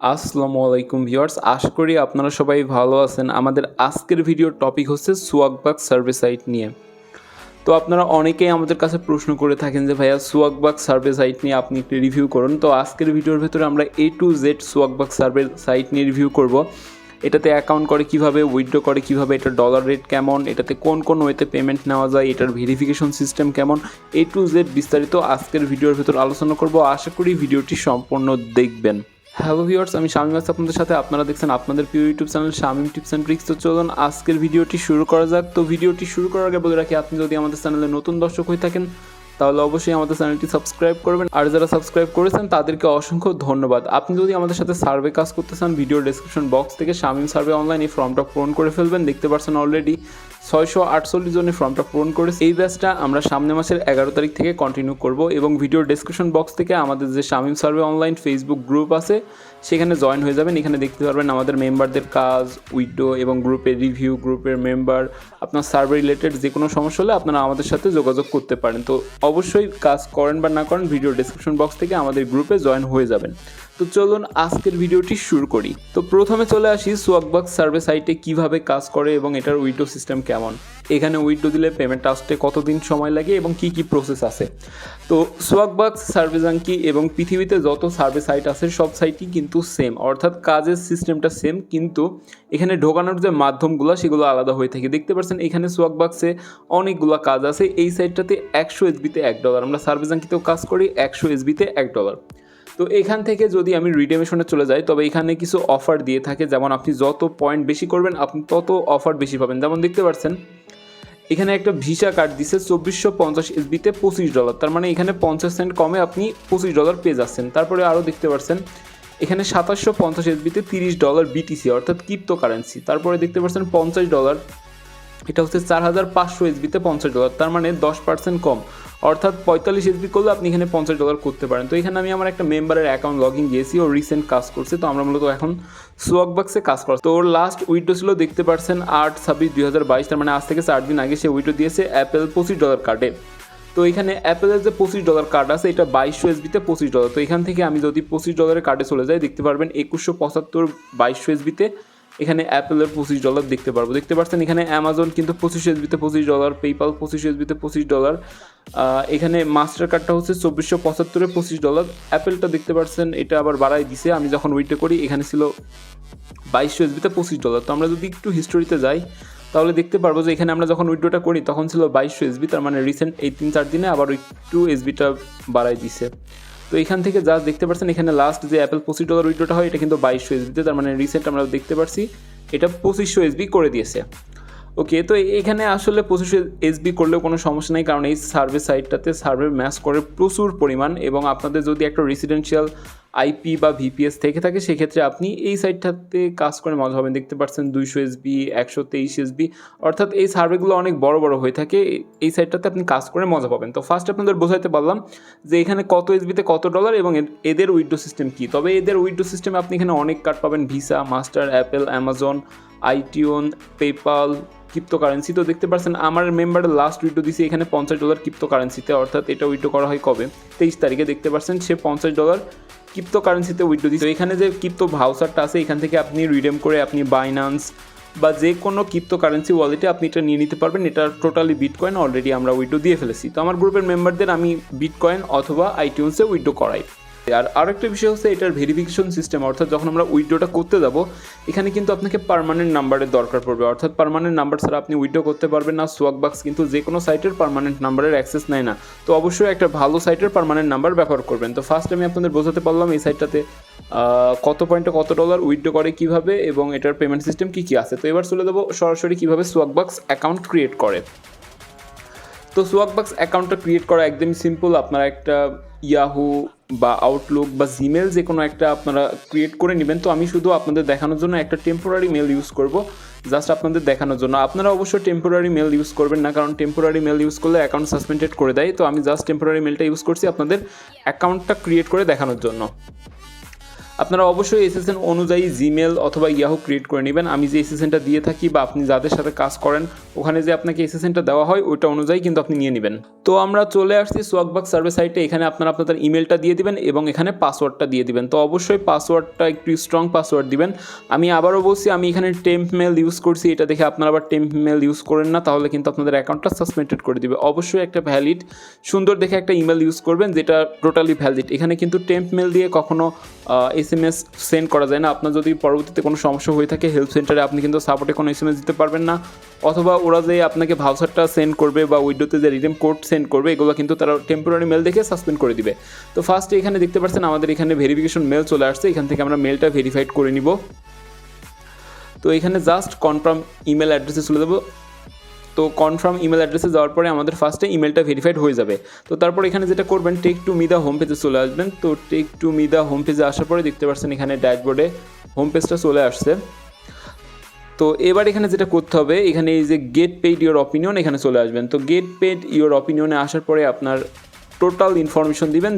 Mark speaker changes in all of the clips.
Speaker 1: আসসালামু আলাইকুম ভিউয়ার্স, আশা করি আপনারা সবাই ভালো আছেন। আমাদের আজকের ভিডিওর টপিক হচ্ছে সোয়াগবাক্স সার্ভে সাইট নিয়ে। তো আপনারা অনেকেই আমাদের কাছে প্রশ্ন করে থাকেন যে ভাইয়া সোয়াগবাক্স সার্ভে সাইট নিয়ে আপনি একটি রিভিউ করুন। তো আজকের ভিডিওর ভেতরে আমরা A to Z Swagbucks survey site নিয়ে রিভিউ করব। এটাতে অ্যাকাউন্ট করে কিভাবে, উইথড্র করে কিভাবে, এটার ডলার রেট কেমন, এটাতে কোন কোন ওয়েতে পেমেন্ট নেওয়া যায়, এটার ভেরিফিকেশন সিস্টেম কেমন, A to Z বিস্তারিত আজকের ভিডিওর ভেতর আলোচনা করব। আশা করি ভিডিওটি সম্পূর্ণ দেখবেন। হ্যালো ভিউয়ার্স, আমি শামিম আছি আপনাদের সাথে। আপনারা দেখছেন আপনাদের প্রিয় YouTube channel Shamim tips and tricks. তো চলুন আজকের ভিডিওটি শুরু করা যাক। তো ভিডিওটি শুরু করার আগে বলে রাখি, আপনি যদি আমাদের চ্যানেলে নতুন দর্শক হয়ে থাকেন তাহলে অবশ্যই আমাদের চ্যানেলটি সাবস্ক্রাইব করবেন, আর যারা সাবস্ক্রাইব করেছেন তাদেরকে অসংখ্য ধন্যবাদ। আপনি যদি আমাদের সাথে সার্ভে কাজ করতে চান, ভিডিও ডেসক্রিপশন বক্স থেকে শামিম সার্ভে অনলাইন এই ফর্মটা পূরণ করে ফেলবেন। দেখতে পাচ্ছেন অলরেডি 648 জনের ফর্মটা পূরণ করেছে। এই ব্যাচটা আমরা সামনের মাসের 11 তারিখ থেকে কন্টিনিউ করব এবং ভিডিও ডেসক্রিপশন বক্স থেকে আমাদের যে Shamim survey online Facebook group আছে সেখানে জয়েন হয়ে যাবেন। এখানে দেখতে পারবেন আমাদের মেম্বারদের কাজ, উইডো এবং গ্রুপের রিভিউ, গ্রুপের মেম্বার, আপনার সার্ভে রিলেটেড যে কোনো সমস্যা হলে আপনারা আমাদের সাথে যোগাযোগ করতে পারেন। তো অবশ্যই কাজ করেন বা না করেন ভিডিও ডেসক্রিপশন বক্স থেকে আমাদের গ্রুপে জয়েন হয়ে যাবেন। তো চলুন আজকের ভিডিওটি শুরু করি। তো প্রথমে চলে আসি সোয়াগবাক্স সার্ভে সাইটে কিভাবে কাজ করে এবং এটার উইডো সিস্টেম কেমন। এখানে উইডো দিলে পেমেন্ট আসতে কতদিন সময় লাগে এবং কি কি প্রসেস আছে। তো সোয়াগবাক্স, সার্ভে জাঙ্কি এবং পৃথিবীতে যত সার্ভে সাইট আছে সব সাইটই কিন্তু সেম, অর্থাৎ কাজের সিস্টেমটা সেম, কিন্তু এখানে ঢোকানোর যে মাধ্যমগুলো সেগুলো আলাদা হয়ে থাকে। দেখতে পাচ্ছেন এখানে সোয়াগবাক্সে অনেকগুলো কাজ আছে। এই সাইটটাতে 100 SBতে $1, আমরা সার্ভে জাঙ্কিতেও কাজ করি 100 SBতে $1। তো এখান থেকে যদি আমি রিডেমেশনে চলে যাই তবে এখানে কিছু অফার দিয়ে থাকে, যেমন আপনি যত পয়েন্ট বেশি করবেন আপনি তত অফার বেশি পাবেন। যেমন দেখতে পাচ্ছেন এখানে একটা ভিসা কার্ড দিছে 2450 SBতে $25, তার মানে এখানে 50 সেন্ট কমে আপনি $25 পেয়ে যাচ্ছেন। তারপরে আরও দেখতে পাচ্ছেন এখানে 2750 SBতে $30 BTC অর্থাৎ ক্রিপ্টো কারেন্সি। তারপরে দেখতে পাচ্ছেন $50, এটা হচ্ছে 4500 SBতে $50, তার মানে 10% কম, অর্থাৎ 45 SB করলে আপনি এখানে $50 করতে পারেন। তো এখানে আমি আমার একটা মেম্বারের অ্যাকাউন্ট লগ ইন দিয়েছি, ও রিসেন্ট কাজ করছে। তো আমরা মূলত এখন সোয়াগবাক্সে কাজ করছি। তো ওর লাস্ট উইড্রো ছিল দেখতে পাচ্ছেন 8/26/2022, তার মানে আজ থেকে 4 দিন আগে সে উইড্রো দিয়েছে অ্যাপেল $25 কার্ডে। তো এখানে অ্যাপেলের যে $25 কার্ড আছে এটা 2200 SBতে $25। তো এখান থেকে আমি যদি $25 কার্ডে চলে যাই দেখতে পারবেন 2175 2200 SBতে এখানে অ্যাপেলের $25 দেখতে পারবো। দেখতে পাচ্ছেন এখানে অ্যামাজন কিন্তু 25 SBতে $25, পেপাল 25 SBতে $25, এখানে মাস্টার কার্ডটা হচ্ছে 2475-এ $25। অ্যাপেলটা দেখতে পাচ্ছেন এটা আবার বাড়াই দিছে, আমি যখন উইথড্র করি এখানে ছিল 2200 SBতে $25। তো আমরা যদি একটু হিস্টোরিতে যাই তাহলে দেখতে পারবো যে এখানে আমরা যখন উইথড্রটা করি তখন ছিল 2200 SB, তার মানে রিসেন্ট এই 3-4 দিনে আবার একটু SBটা বাড়াই দিছে। তো এখান থেকে যা দেখতে পাচ্ছেন এখানে লাস্ট যে অ্যাপেল $25 উইড্রোটা হয় এটা কিন্তু 2200 SBতে, তার মানে রিসেন্ট আমরা দেখতে পাচ্ছি এটা 2500 SB করে দিয়েছে। ওকে, তো এখানে আসলে 2500 SB করলেও কোনো সমস্যা নেই, কারণ এই সার্ভে সাইটটাতে সার্ভে ম্যাচ করে প্রচুর পরিমাণ, এবং আপনাদের যদি একটা রেসিডেন্সিয়াল আইপি বা ভিপিএস থেকে থাকে সেক্ষেত্রে আপনি এই সাইটটাতে কাজ করে মজা হবেন। দেখতে পাচ্ছেন 200 SB, 123 SB, অর্থাৎ এই সার্ভেগুলো অনেক বড় বড় হয়ে থাকে। এই সাইটটাতে আপনি কাজ করে মজা পাবেন। তো ফার্স্ট আপনাদের বোঝাইতে পারলাম যে এখানে কত SBতে কত ডলার এবং এদের উইড্রো সিস্টেম কী। তবে এদের উইড্রো সিস্টেমে আপনি এখানে অনেক কার্ড পাবেন, Visa, Master, Apple, Amazon, iTunes, PayPal, cryptocurrency. তো দেখতে পাচ্ছেন আমার মেম্বারের লাস্ট উইড্রো দিয়েছি এখানে $50 ক্রিপ্টো কারেন্সিতে, অর্থাৎ এটা উইড্রো করা হয় কবে 23 তারিখে। দেখতে পাচ্ছেন সে $50 ক্রিপ্টো কারেন্সিতে উইড্রো দিচ্ছে। তো এখানে যে ক্রিপ্টো ভাউচারটা আছে এখান থেকে আপনি রিডেম করে আপনি বাইন্যান্স বা যে কোনো ক্রিপ্টো কারেন্সি ওয়ালেটে আপনি এটা নিয়ে নিতে পারবেন। এটা টোটালি বিটকয়েন অলরেডি আমরা উইড্রো দিয়ে ফেলেছি। তো আমার গ্রুপের মেম্বারদের আমি বিটকয়েন অথবা আইটিউন্সে উইড্রো করাই। আর আরেকটা বিষয় হচ্ছে এটার ভেরিফিকেশন সিস্টেম, অর্থাৎ যখন আমরা উইড্রোটা করতে যাব এখানে কিন্তু আপনাকে পার্মানেন্ট নাম্বারের দরকার পড়বে, অর্থাৎ পার্মানেন্ট নাম্বার ছাড়া আপনি উইড্রো করতে পারবেন না। সোয়াগবাক্স কিন্তু যে কোনো সাইটের পার্মানেন্ট নাম্বারের অ্যাক্সেস নেয় না। তো অবশ্যই একটা ভালো সাইটের পার্মানেন্ট নাম্বার ব্যবহার করবেন। তো ফার্স্ট আমি আপনাদের বোঝাতে পারলাম এই সাইটটাতে কত পয়েন্টে কত ডলার উইড্রো করে কীভাবে এবং এটার পেমেন্ট সিস্টেম কী কী আছে। তো এবার চলে যাবো সরাসরি কীভাবে সোয়াগবাক্স অ্যাকাউন্ট ক্রিয়েট করে। তো সোয়াগবাক্স অ্যাকাউন্টটা ক্রিয়েট করা একদমই সিম্পল। আপনারা একটা ইয়াহু বা আউটলুক বা জিমেল যে কোনো একটা আপনারা ক্রিয়েট করে নেবেন। তো আমি শুধু আপনাদের দেখানোর জন্য একটা টেম্পোরারি মেল ইউজ করব, জাস্ট আপনাদের দেখানোর জন্য। আপনারা অবশ্যই টেম্পোরারি মেল ইউজ করবেন না, কারণ টেম্পোরারি মেল ইউজ করলে অ্যাকাউন্ট সাসপেন্ডেড করে দেয়। তো আমি জাস্ট টেম্পোরারি মেলটা ইউজ করছি আপনাদের অ্যাকাউন্টটা ক্রিয়েট করে দেখানোর জন্য। আপনারা অবশ্যই এসএসএন অনুযায়ী জিমেল অথবা ইয়াহু ক্রিয়েট করে নেবেন। আমি যে এসএসএনটা দিয়ে থাকি বা আপনি যাদের সাথে কাজ করেন ওখানে যে আপনাকে এসএসএনটা দেওয়া হয় ওইটা অনুযায়ী কিন্তু আপনি নিয়ে নেবেন। তো আমরা চলে আসছি সোয়াগবাক্স সার্ভিস সাইটে। এখানে আপনারা আপনাদের ইমেলটা দিয়ে দিবেন এবং এখানে পাসওয়ার্ডটা দিয়ে দিবেন। তো অবশ্যই পাসওয়ার্ডটা একটু স্ট্রং পাসওয়ার্ড দিবেন। আমি আবারও বলছি, আমি এখানে টেম্প মেল ইউজ করছি, এটা দেখে আপনারা আবার টেম্প মেল ইউজ করেন না, তাহলে কিন্তু আপনাদের অ্যাকাউন্টটা সাসপেন্ডেড করে দিবে। অবশ্যই একটা ভ্যালিড সুন্দর দেখে একটা ইমেল ইউজ করবেন যেটা টোটালি ভ্যালিড। এখানে কিন্তু টেম্প মেল দিয়ে কখনো SMS সেন্ড করা যায় না। আপনার যদি পরবর্তীতে কোনো সমস্যা হয়ে থাকে হেল্প সেন্টারে আপনি কিন্তু সাপোর্টে কোনো SMS দিতে পারবেন না, অথবা ওরা যে আপনাকে ভাউচারটা সেন্ড করবে বা উইন্ডোতে যে রিডিম কোড সেন্ড করবে এগুলো কিন্তু তারা টেম্পোরারি মেল দেখে সাসপেন্ড করে দিবে। তো ফার্স্টে এখানে দেখতে পাচ্ছেন আমাদের এখানে ভেরিফিকেশন মেল চলে আসছে। এখান থেকে আমরা মেলটা ভেরিফাইড করে নিব। তো এখানে জাস্ট কনফার্ম ইমেল অ্যাড্রেসে চলে যাবো। তো কনফার্ম ইমেল অ্যাড্রেসে যাওয়ার পরে আমাদের ফার্স্টে ইমেলটা ভেরিফাইড হয়ে যাবে। তো তারপর এখানে যেটা করবেন, take to me the home পেজে চলে আসবেন। তো take to me the home পেজে আসার পরে দেখতে পাচ্ছেন এখানে ড্যাশবোর্ডে হোম পেজটা চলে আসছে। তো এবার এখানে যেটা করতে হবে, এখানে এই যে গেট পেইড ইওর অপিনিয়ন এখানে চলে আসবেন। তো গেট পেইড ইওর অপিনিয়নে আসার পরে আপনার টোটাল ইনফরমেশন দিবেন।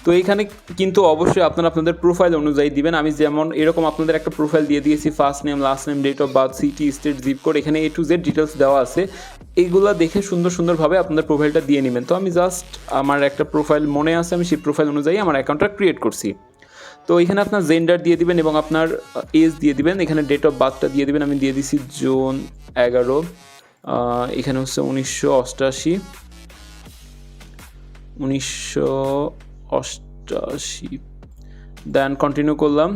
Speaker 1: তো এইখানে কিন্তু অবশ্যই আপনারা আপনাদের প্রোফাইল অনুযায়ী দিবেন। আমি যেমন এরকম আপনাদের একটা প্রোফাইল দিয়ে দিয়েছি, first name, last name, date of birth, city, state, zip code, এখানে A to Z ডিটেলস দেওয়া আছে। এইগুলো দেখে সুন্দরভাবে আপনাদের প্রোফাইলটা দিয়ে নেবেন। তো আমি জাস্ট আমার একটা প্রোফাইল মনে আছে, আমি সেই প্রোফাইল অনুযায়ী আমার অ্যাকাউন্টটা ক্রিয়েট করছি। তো এখানে আপনার জেন্ডার দিয়ে দিবেন এবং আপনার এজ দিয়ে দিবেন। এখানে ডেট অফ বার্থটা দিয়ে দিবেন। আমি দিয়ে দিছি জুন 11, এখানে হচ্ছে 1988। দেন কন্টিনিউ করলাম।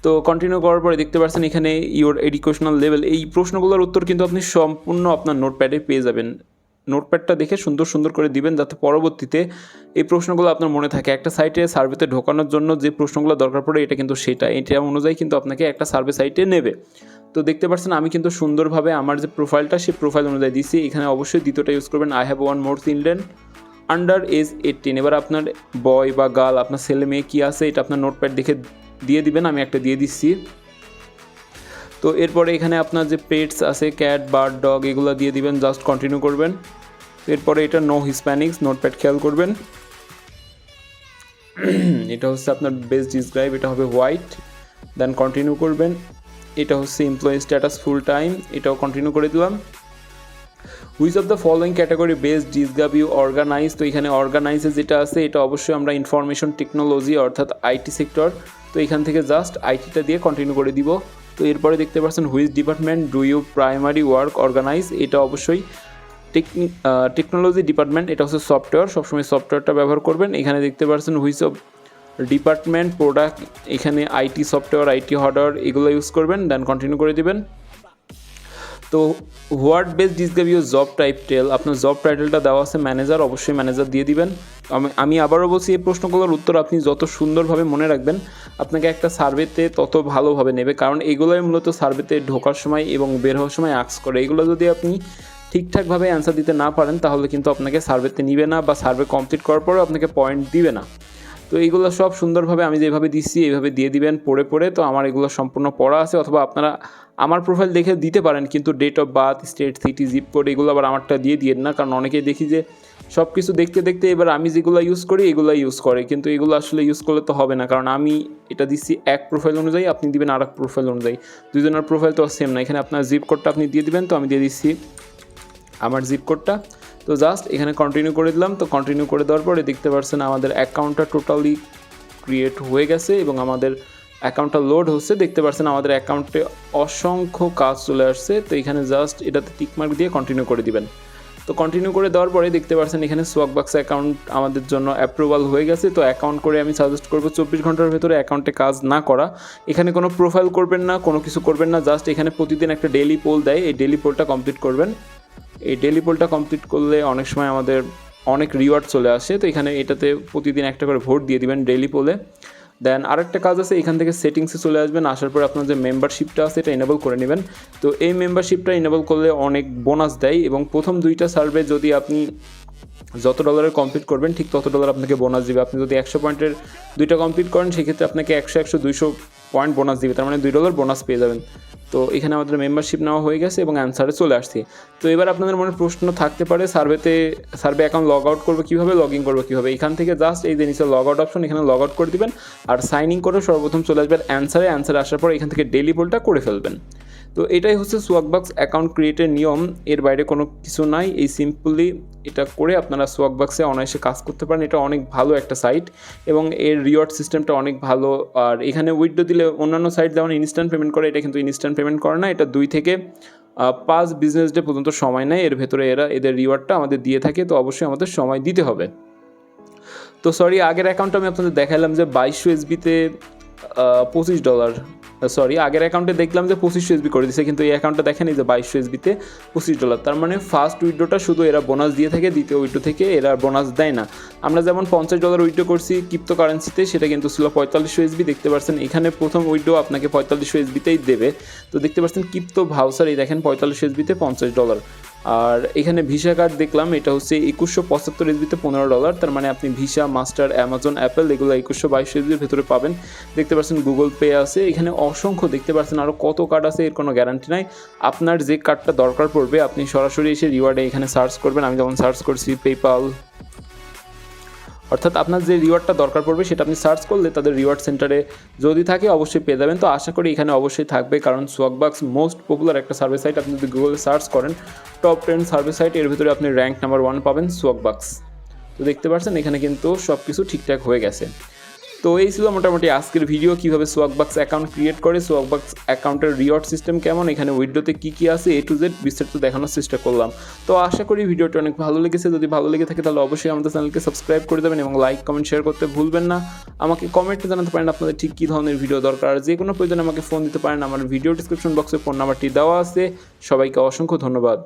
Speaker 1: তো কন্টিনিউ করার পরে দেখতে পাচ্ছেন এখানে ইওর এডুকেশনাল লেভেল, এই প্রশ্নগুলোর উত্তর কিন্তু আপনি সম্পূর্ণ আপনার নোটপ্যাডে পেয়ে যাবেন। নোটপ্যাডটা দেখে সুন্দর করে দিবেন যাতে পরবর্তীতে এই প্রশ্নগুলো আপনার মনে থাকে। একটা সাইটে সার্ভেতে ঢোকানোর জন্য যে প্রশ্নগুলো দরকার পড়ে এটা কিন্তু এটা অনুযায়ী কিন্তু আপনাকে একটা সার্ভে সাইটে নেবে। তো দেখতে পাচ্ছেন আমি কিন্তু সুন্দরভাবে আমার যে প্রোফাইলটা সেই প্রোফাইল অনুযায়ী দিচ্ছি। এখানে অবশ্যই দ্বিতীয়টা ইউজ করবেন, I have one more children under age 18। এবার আপনার বয় বা গার্ল, আপনার ছেলে মেয়ে কী আছে এটা আপনার নোটপ্যাড দেখে দিয়ে দিবেন। আমি একটা দিয়ে দিচ্ছি। তো এরপরে এখানে আপনার যে পেটস আছে, ক্যাট, বার্ড, ডগ, এগুলো দিয়ে দিবেন। জাস্ট কন্টিনিউ করবেন। এরপরে এটা নো হিসপ্যানিক্স, নোটপ্যাড খেয়াল করবেন। এটা হচ্ছে আপনার বেস্ট ডিসক্রাইব, এটা হবে হোয়াইট। দেন কন্টিনিউ করবেন। এটা হচ্ছে এমপ্লয়ি স্ট্যাটাস ফুল টাইম, এটাও কন্টিনিউ করে দিলাম। Which of the following category best describe you organize. তো এখানে অর্গানাইজে যেটা আছে এটা অবশ্যই আমরা ইনফরমেশন টেকনোলজি অর্থাৎ আইটি সেক্টর। তো এখান থেকে জাস্ট আইটিটা দিয়ে কন্টিনিউ করে দিব। তো এরপরে দেখতে পাচ্ছেন which department do you primary work organize, এটা অবশ্যই টেকনোলজি ডিপার্টমেন্ট, এটা হচ্ছে সফটওয়্যার, সবসময় সফটওয়্যারটা ব্যবহার করবেন। এখানে দেখতে পাচ্ছেন হুইচ অফ ডিপার্টমেন্ট প্রোডাক্ট, এখানে আইটি সফটওয়্যার, আইটি হার্ডওয়্যার এগুলো ইউজ করবেন। দেন কন্টিনিউ করে দিবেন। তো what best describe your job title, আপনার জব টাইটেলটা দেওয়া আছে ম্যানেজার, অবশ্যই ম্যানেজার দিয়ে দিবেন। আমি আবারও বলছি এই প্রশ্নগুলোর উত্তর আপনি যত সুন্দরভাবে মনে রাখবেন আপনাকে একটা সার্ভেতে তত ভালোভাবে নেবে, কারণ এগুলোই মূলত সার্ভেতে ঢোকার সময় এবং বের হওয়ার সময় আস্ক করে। এগুলো যদি আপনি ঠিকঠাকভাবে অ্যান্সার দিতে না পারেন তাহলে কিন্তু আপনাকে সার্ভেতে নিবে না বা সার্ভে কমপ্লিট করার পরেও আপনাকে পয়েন্ট দিবে না। তো এইগুলো সব সুন্দরভাবে আমি যেভাবে দিচ্ছি এইভাবে দিয়ে দিবেন পড়ে। তো আমার এগুলো সম্পূর্ণ পড়া আছে, অথবা আপনারা আমার প্রোফাইল দেখে দিতে পারেন, কিন্তু date of birth, state, city, zip code এগুলো আবার আমারটা দিয়েন না, কারণ অনেকেই দেখি যে সব কিছু দেখতে এবার আমি যেগুলো ইউজ করি এগুলো ইউজ করে, কিন্তু এগুলো আসলে ইউজ করলে তো হবে না, কারণ আমি এটা দিচ্ছি এক প্রোফাইল অনুযায়ী, আপনি দিবেন আর এক প্রোফাইল অনুযায়ী। দুজনের প্রোফাইল তো সেম না। এখানে আপনার জিপ কোডটা আপনি দিয়ে দিবেন। তো আমি দিয়ে দিচ্ছি আমার জিপ কোডটা। তো জাস্ট এখানে কন্টিনিউ করে দিলাম। তো কন্টিনিউ করে দেওয়ার পরে দেখতে পাচ্ছেন আমাদের অ্যাকাউন্টটা টোটালি ক্রিয়েট হয়ে গেছে এবং আমাদের অ্যাকাউন্টটা লোড হচ্ছে। দেখতে পাচ্ছেন আমাদের অ্যাকাউন্টে অসংখ্য কাজ চলে আসছে। তো এখানে জাস্ট এটাতে টিকমার্ক দিয়ে কন্টিনিউ করে দিবেন। তো কন্টিনিউ করে দেওয়ার পরে দেখতে পাচ্ছেন এখানে সোয়াগবাক্স অ্যাকাউন্ট আমাদের জন্য অ্যাপ্রুভাল হয়ে গেছে। তো অ্যাকাউন্ট করে আমি সাজেস্ট করবো 24 ঘন্টার ভেতরে অ্যাকাউন্টে কাজ না করা। এখানে কোনো প্রোফাইল করবেন না, কোনো কিছু করবেন না, জাস্ট এখানে প্রতিদিন একটা ডেইলি পোল দেয়, এই ডেইলি পোলটা কমপ্লিট করবেন। এই ডেইলি পোলটা কমপ্লিট করলে অনেক সময় আমাদের অনেক রিওয়ার্ড চলে আসে। তো এখানে এটাতে প্রতিদিন একটা করে ভোট দিয়ে দিবেন ডেইলি পোলে। দেন আরেকটা কাজ আছে, এখান থেকে সেটিংসে চলে আসবেন। আসার পর আপনার যে মেম্বারশিপটা আছে এটা এনেবল করে নেবেন। তো এই মেম্বারশিপটা এনেবল করলে অনেক বোনাস দেয় এবং প্রথম 2টা সার্ভে যদি আপনি যত ডলারের কমপ্লিট করবেন ঠিক তত ডলার আপনাকে বোনাস দিবে। আপনি যদি 100 পয়েন্টের 2টা কমপ্লিট করেন সেক্ষেত্রে আপনাকে 100, 200 পয়েন্ট বোনাস দিবে, তার মানে $2 বোনাস পেয়ে যাবেন। তো এখানে আমাদের মেম্বারশিপ নেওয়া হয়ে গেছে এবং অ্যান্সারে চলে আসছি। তো এবার আপনাদের মনে প্রশ্ন থাকতে পারে সার্ভে অ্যাকাউন্ট লগ আউট করবো কীভাবে, লগ ইন করবো কীভাবে। এখান থেকে জাস্ট এই যে নিচে লগ আউট অপশন, এখানে লগ আউট করে দিবেন আর সাইন ইন করে সর্বপ্রথম চলে আসবেন অ্যান্সারে আসার পর এখান থেকে ডেইলি পোলটা করে ফেলবেন। তো এটাই হচ্ছে সোয়াগবাক্স অ্যাকাউন্ট ক্রিয়েটের নিয়ম, এর বাইরে কোনো কিছু নাই। এই সিম্পলি এটা করে আপনারা সোয়াগবাক্সে অনায়াসে কাজ করতে পারেন। এটা অনেক ভালো একটা সাইট এবং এর রিওয়ার্ড সিস্টেমটা অনেক ভালো। আর এখানে উইথড্র দিলে অন্যান্য সাইট যেমন ইনস্ট্যান্ট পেমেন্ট করে, এটা কিন্তু ইনস্ট্যান্ট পেমেন্ট করে না। এটা 2 থেকে 5 বিজনেস ডে পর্যন্ত সময় নেয়, এর ভেতরে এদের রিওয়ার্ডটা আমাদের দিয়ে থাকে। তো অবশ্যই আমাদের সময় দিতে হবে। তো সরি, আগের অ্যাকাউন্টটা আমি আপনাদের দেখালাম যে 2200 এসবিতে $25, সরি আগের অ্যাকাউন্টে দেখলাম যে 2500 এসবি করে দিচ্ছে, কিন্তু এই অ্যাকাউন্টটা দেখেন এই যে 2200 এসবিতে $25। তার মানে ফার্স্ট উইথড্রটা শুধু এরা বোনাস দিয়ে থাকে, দ্বিতীয় উইথড্র থেকে এরা বোনাস দেয় না। আমরা যেমন $50 উইথড্র করছি ক্রিপ্টো কারেন্সিতে, সেটা কিন্তু ছিল 4500 এসবি। দেখতে পাচ্ছেন এখানে প্রথম উইথড্র আপনাকে 4500 এসবিতেই দেবে। তো দেখতে পাচ্ছেন ক্রিপ্টো ভাউচার, এই দেখেন 4500 এসবিতে $50। আর এখানে ভিসা কার্ড দেখলাম, এটা হচ্ছে 2175 এসবিতে $15। তার মানে আপনি ভিসা, মাস্টার, অ্যামাজন, অ্যাপেল এগুলো 2122 এসবির ভেতরে পাবেন। দেখতে পাচ্ছেন গুগল পে আছে, এখানে অসংখ্য দেখতে পাচ্ছেন আরও কত কার্ড আছে, এর কোনো গ্যারান্টি নাই। আপনার যে কার্ডটা দরকার পড়বে আপনি সরাসরি এসে রিওয়ার্ডে এখানে সার্চ করবেন। আমি যেমন সার্চ করছি পেপাল, অর্থাৎ আপনার যে রিওয়ার্ডটা দরকার পড়বে সেটা আপনি সার্চ করলে তাদের রিওয়ার্ড সেন্টারে যদি থাকে অবশ্যই পেয়ে যাবেন। তো আশা করি এখানে অবশ্যই থাকবে, কারণ সোয়াগবাক্স মোস্ট পপুলার একটা সার্ভিস সাইট। আপনি যদি গুগলে সার্চ করেন টপ 10 সার্ভিস সাইট, এর ভিতরে আপনি র্যাঙ্ক নাম্বার 1 পাবেন সোয়াগবাক্স। তো দেখতে পাচ্ছেন এখানে কিন্তু সব কিছু ঠিকঠাক হয়ে গেছে। তো এই ছিল মোটামুটি আজকের ভিডিও, কীভাবে সোয়াগবাক্স অ্যাকাউন্ট ক্রিয়েট করে, সোয়াগবাক্স অ্যাকাউন্টের রিওয়ার্ড সিস্টেম কেমন, এখানে উইথড্রোতে কী আছে A to Z বিস্তারিত দেখানোর চেষ্টা করলাম। তো আশা করি ভিডিওটি অনেক ভালো লেগেছে। যদি ভালো লেগে থাকে তাহলে অবশ্যই আমাদের চ্যানেলকে সাবস্ক্রাইব করে দেবেন এবং লাইক, কমেন্ট, শেয়ার করতে ভুলবেন না। আমাকে কমেন্টে জানাতে পারেন আপনাদের ঠিক কী ধরনের ভিডিও দরকার। আর যে কোনো প্রয়োজনে আমাকে ফোন দিতে পারেন, আমার ভিডিও ডিসক্রিপশন বক্সে ফোন নাম্বারটি দেওয়া আছে। সবাইকে অসংখ্য ধন্যবাদ।